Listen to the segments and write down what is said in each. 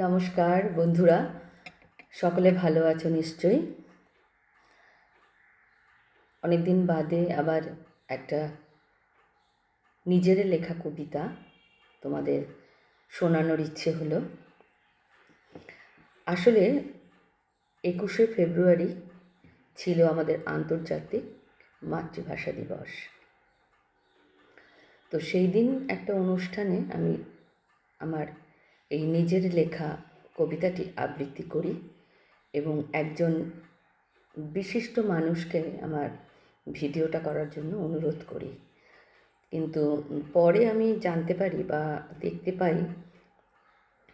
নমস্কার বন্ধুরা, সকলে ভালো আছো নিশ্চয়ই। অনেকদিন বাদে আবার একটা নিজের লেখা কবিতা তোমাদের শোনানোর ইচ্ছে হলো। আসলে 21শে ফেব্রুয়ারি ছিল আমাদের আন্তর্জাতিক মাতৃভাষা দিবস। তো সেই দিন একটা অনুষ্ঠানে আমি আমার এই নিজের লেখা কবিতাটি আবৃত্তি করি এবং একজন বিশিষ্ট মানুষকে আমার ভিডিওটা করার জন্য অনুরোধ করি। কিন্তু পরে আমি জানতে পারি বা দেখতে পাই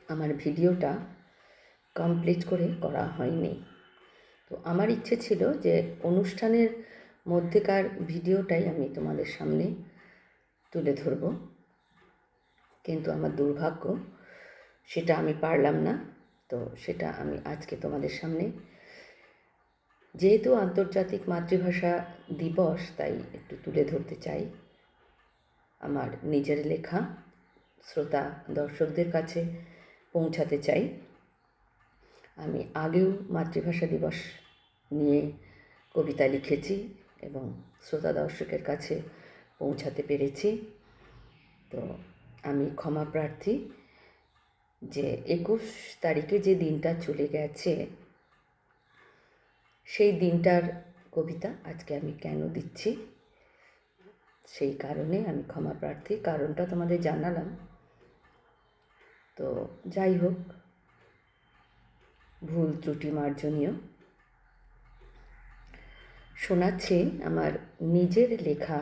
আমার ভিডিওটা কমপ্লিট করে করা হয়নি। তো আমার ইচ্ছে ছিল যে অনুষ্ঠানের মধ্যেকার ভিডিওটাই আমি তোমাদের সামনে তুলে ধরব, কিন্তু আমার দুর্ভাগ্য সেটা আমি পারলাম না। তো সেটা আমি আজকে তোমাদের সামনে, যেহেতু আন্তর্জাতিক মাতৃভাষা দিবস, তাই একটু তুলে ধরতে চাই। আমার নিজের লেখা শ্রোতা দর্শকদের কাছে পৌঁছাতে চাই। আমি আগেও মাতৃভাষা দিবস নিয়ে কবিতা লিখেছি এবং শ্রোতা দর্শকের কাছে পৌঁছাতে পেরেছি। তো আমি ক্ষমা প্রার্থী যে 21 তারিখে যে দিনটা চলে গেছে, সেই দিনটার কবিতা আজকে আমি কেন দিচ্ছি সেই কারণে আমি ক্ষমা প্রার্থী। কারণটা তোমাদের জানালাম। তো যাই হোক, ভুল ত্রুটি মার্জনীয়। শোনাচ্ছি আমার নিজের লেখা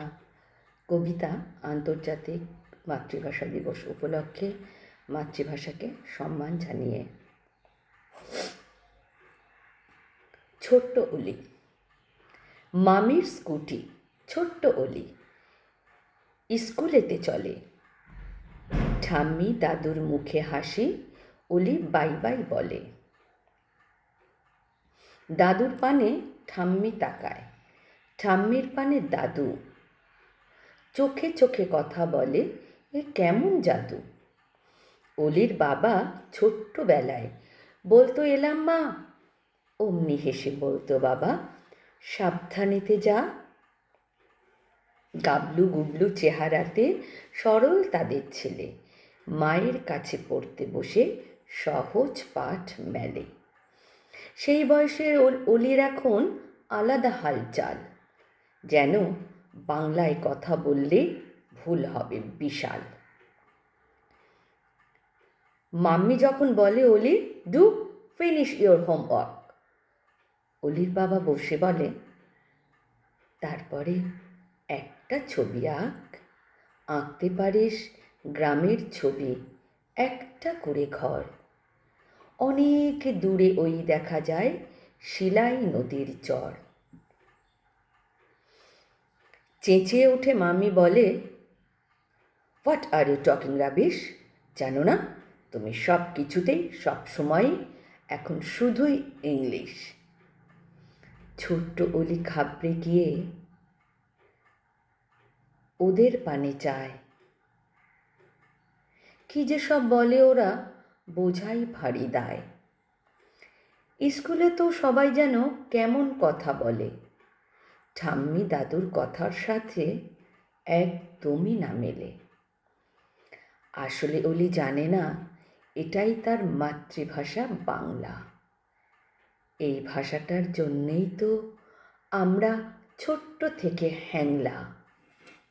কবিতা আন্তর্জাতিক মাতৃভাষা দিবস উপলক্ষে মাতৃভাষাকে সম্মান জানিয়ে। ছোট্ট অলি। মামির স্কুটি ছোট্ট অলি স্কুলেতে চলে। ঠাম্মি দাদুর মুখে হাসি, অলি বাই বাই বলে। দাদুর পানে ঠাম্মি তাকায়, ঠাম্মির পানে দাদু। চোখে চোখে কথা বলে, এ কেমন জাদু। অলির বাবা ছোট্টবেলায় বলতো, এলাম মা। অমনি হেসে বলতো, বাবা সাবধানেতে যা। গাবলু গুবলু চেহারাতে সরল তাদের ছেলে, মায়ের কাছে পড়তে বসে সহজ পাঠ মেলে। সেই বয়সের অলির এখন আলাদা হালচাল, যেন বাংলায় কথা বললে ভুল হবে বিশাল। মাম্মি যখন বলে, অলি ডু ফিনিশ ইয়োর হোমওয়ার্ক, অলির বাবা বসে বলে, তারপরে একটা ছবি আঁক। আঁকতে পারিস গ্রামের ছবি, একটা করে ঘর। অনেক দূরে ওই দেখা যায় শিলাই নদীর চর। চেঁচিয়ে উঠে মাম্মি বলে, what are you talking rubbish. জানো না তুমি সব কিছুতেই সবসময় এখন শুধুই ইংলিশ। ছোট্ট অলি ঘাবড়ে গিয়ে ওদের পানে চায়। কি যে সব বলে ওরা, বোঝাই ভারী দায়। স্কুলে তো সবাই যেন কেমন কথা বলে, ঠাম্মি দাদুর কথার সাথে একদমই না মেলে। আসলে অলি জানে না এটাই তার মাতৃভাষা বাংলা। এই ভাষাটার জন্যেই তো আমরা ছোট্ট থেকে হ্যাংলা।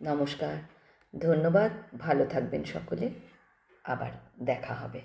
নমস্কার, ধন্যবাদ, ভালো থাকবেন সকলে, আবার দেখা হবে।